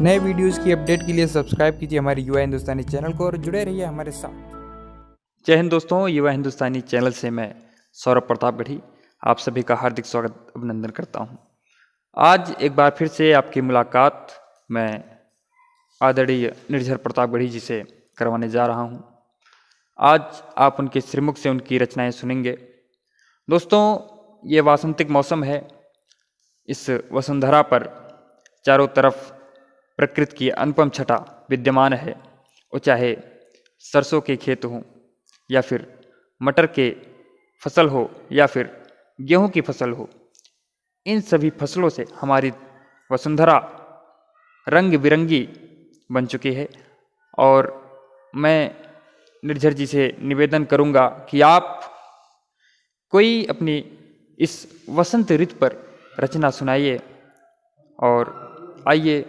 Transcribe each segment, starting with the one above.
नए वीडियोस की अपडेट के लिए सब्सक्राइब कीजिए हमारे युवा हिंदुस्तानी चैनल को और जुड़े रहिए हमारे साथ। जय हिंद दोस्तों, युवा हिंदुस्तानी चैनल से मैं सौरभ प्रतापगढ़ी आप सभी का हार्दिक स्वागत अभिनंदन करता हूं। आज एक बार फिर से आपकी मुलाकात मैं आदरणीय निर्झर प्रतापगढ़ी जी से करवाने जा रहा हूं। आज आप उनके श्रीमुख से उनकी रचनाएं सुनेंगे। दोस्तों, ये वासंतिक मौसम है। इस वसुंधरा पर चारों तरफ प्रकृति की अनुपम छटा विद्यमान है। वो चाहे सरसों के खेत हों या फिर मटर के फसल हो या फिर गेहूं की फसल हो, इन सभी फसलों से हमारी वसुंधरा रंग बिरंगी बन चुकी है। और मैं निर्झर जी से निवेदन करूंगा कि आप कोई अपनी इस वसंत ऋतु पर रचना सुनाइए। और आइए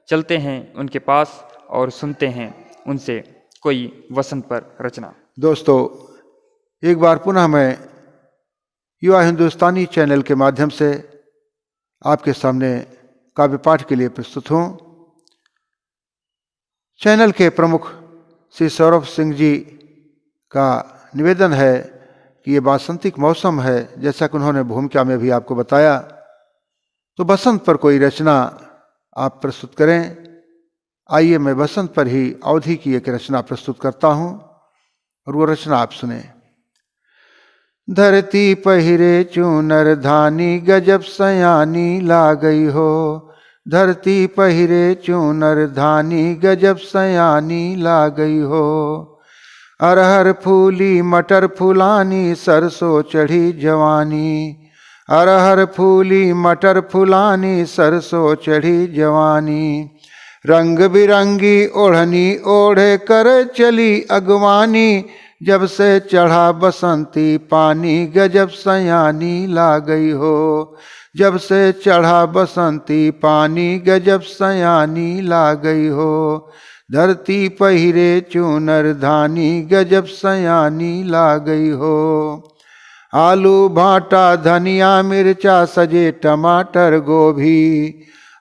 चलते हैं उनके पास और सुनते हैं उनसे कोई वसंत पर रचना। दोस्तों, एक बार पुनः मैं युवा हिंदुस्तानी चैनल के माध्यम से आपके सामने काव्य पाठ के लिए प्रस्तुत हूँ। चैनल के प्रमुख श्री सौरभ सिंह जी का निवेदन है कि ये वासंतिक मौसम है, जैसा कि उन्होंने भूमिका में भी आपको बताया, तो बसंत पर कोई रचना आप प्रस्तुत करें। आइए मैं बसंत पर ही अवधि की एक रचना प्रस्तुत करता हूँ और वो रचना आप सुने। धरती पहिरे चूनर धानी, गजब सयानी ला गई हो। धरती पहिरे चूनर धानी, गजब सयानी ला गई हो। अरहर फूली मटर फुलानी, सरसों चढ़ी जवानी। अरहर फूली मटर फुलानी, सरसों चढ़ी जवानी। रंग बिरंगी ओढ़नी ओढ़े कर चली अगवानी। जब से चढ़ा बसंती पानी, गजब सयानी ला गई हो। जब से चढ़ा बसंती पानी, गजब सयानी ला गई हो। धरती पहिरे चूनर धानी, गजब सयानी ला गई हो। आलू भाटा धनिया मिर्चा सजे टमाटर गोभी।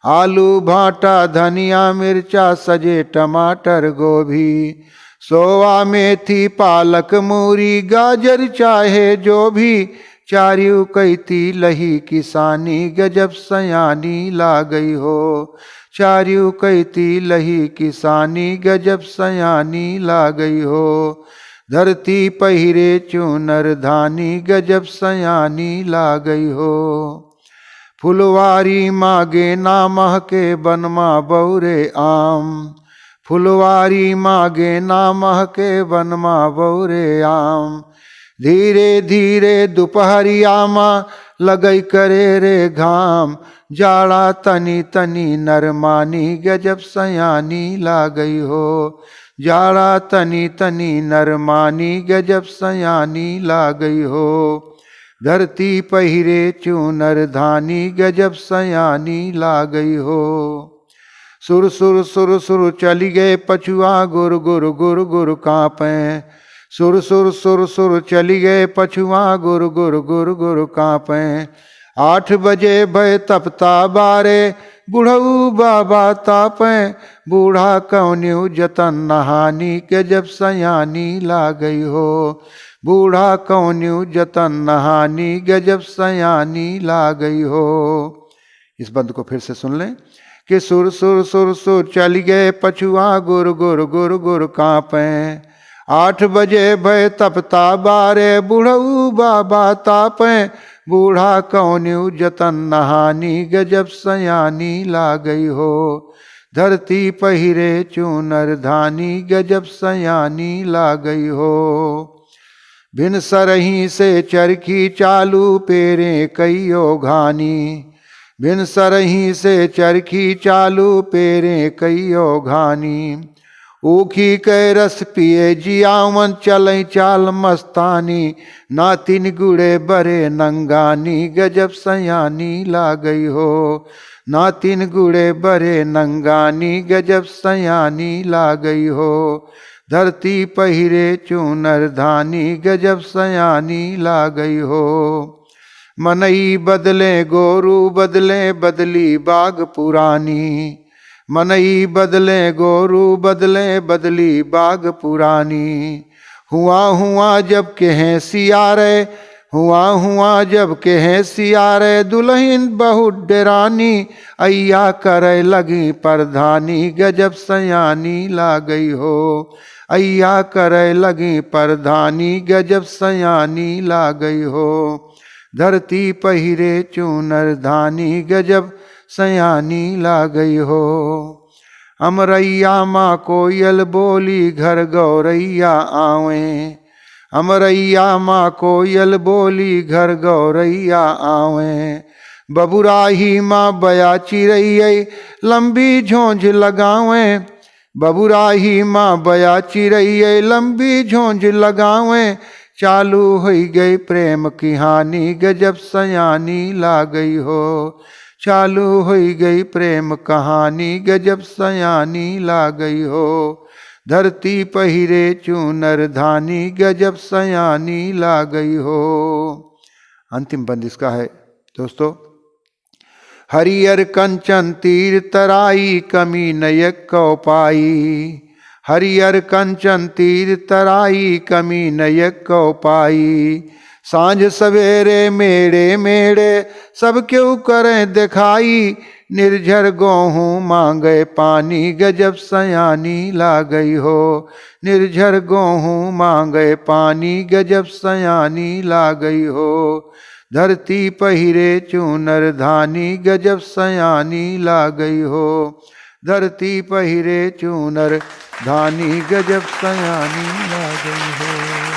आलू भाटा धनिया मिर्चा सजे टमाटर गोभी। सोवा मेथी पालक मूरी गाजर चाहे जो भी। चारियू कैती लही किसानी, गजब सयानी ला गई हो। चारियू कैती लही किसानी, गजब सयानी ला गई हो। धरती पहिरे चूनर धानी, गजब सयानी ला गई हो। फुलवारी मागे ना महके बनमा बौरे आम। फुलवारी मागे ना महके बनमा बौरे आम। धीरे धीरे दोपहरिया माँ लगई करे रे घाम। जाड़ा तनी तनी नरमानी, गजब सयानी ला गई हो। जाड़ा तनी तनी नरमानी, गजब सयानी ला गई हो। धरती पहिरे चूनर धानी, गजब सयानी ला गई हो। सुर सुर सुर सुर चली गए पछुआ, गुर गुर गुर गुर कांपे। सुर सुर सुर सुर चली गए पछुआ, गुर गुर गुर गुर कांपे। 8 बजे भय तपता बारे, बुढ़ऊ बाबा तापे। बूढ़ा कौन्यू जतन नहानी, गजब सयानी ला गई हो। बूढ़ा कौन्यू जतन नहानी, गजब सयानी ला गई हो। इस बंद को फिर से सुन लें कि सुर सुर सुर सुर चली गए पछुआ, गुर गुर गुर गुर कांपे। 8 बजे भय तपता बारे, बुढ़ऊ बाबा तापे। बूढ़ा कौन्यू जतन नहानी, गजब सयानी ला गई हो। धरती पहिरे चूनर धानी, गजब सयानी ला गई हो। बिन सरही से चरखी चालू पेरे कईयो घानी। बिन सरही से चरखी चालू पेरे कईयो घानी। ऊखी के रस पिए जियावन चलै चाल मस्तानी। नातिन गुड़े बरे नंगानी, गजब सयानी ला गई हो। नातिन गुड़े बरे नंगानी, गजब सयानी ला गई हो। धरती पहिरे चूनर धानी, गजब सयानी ला गई हो। मनई बदले गोरू बदले, बदली बाग पुरानी। मनई बदले गोरू बदले बदली बाग पुरानी। हुआ जब कहें सियारे, हुआ जब कहें सियारे, दुल्हन बहुत डरानी, अय्या करे लगी परधानी, गजब सयानी ला गई हो। अय्या करे लगी परधानी, गजब सयानी ला गई हो। धरती पहिरे चूनर धानी, गजब सयानी ला गई हो। अमरैया माँ कोयल बोली, घर गौरैया आवे। अमरैया माँ कोयल बोली, घर गौरैया आवे। बबुराही माँ बया चिरैये, लंबी झोंझ लगावे। बबुराही माँ बया चिरैये, लंबी झोंझ लगावे। चालू हो गई प्रेम की हानि, गजब सयानी ला गई हो। चालू हो गई प्रेम कहानी, गजब सयानी ला गई हो। धरती पहिरे चूनर धानी, गजब सयानी ला गई हो। अंतिम बंद इसका है दोस्तों। हरियर कंचन तीर तराई, कमी नयक कौ पाई। हरियर कंचन तीर तराई, कमी नयक कौ पाई। सांझ सवेरे मेड़े मेड़े, सब क्यों करें दिखाई। निर्झर गोहूँ मांगे पानी, गजब सयानी ला गई हो। निर्झर गोहूँ मांगे पानी, गजब सयानी ला गई हो। धरती पहिरे चूनर धानी, गजब सयानी ला गई हो। धरती पहिरे चूनर धानी, गजब सयानी ला गई हो।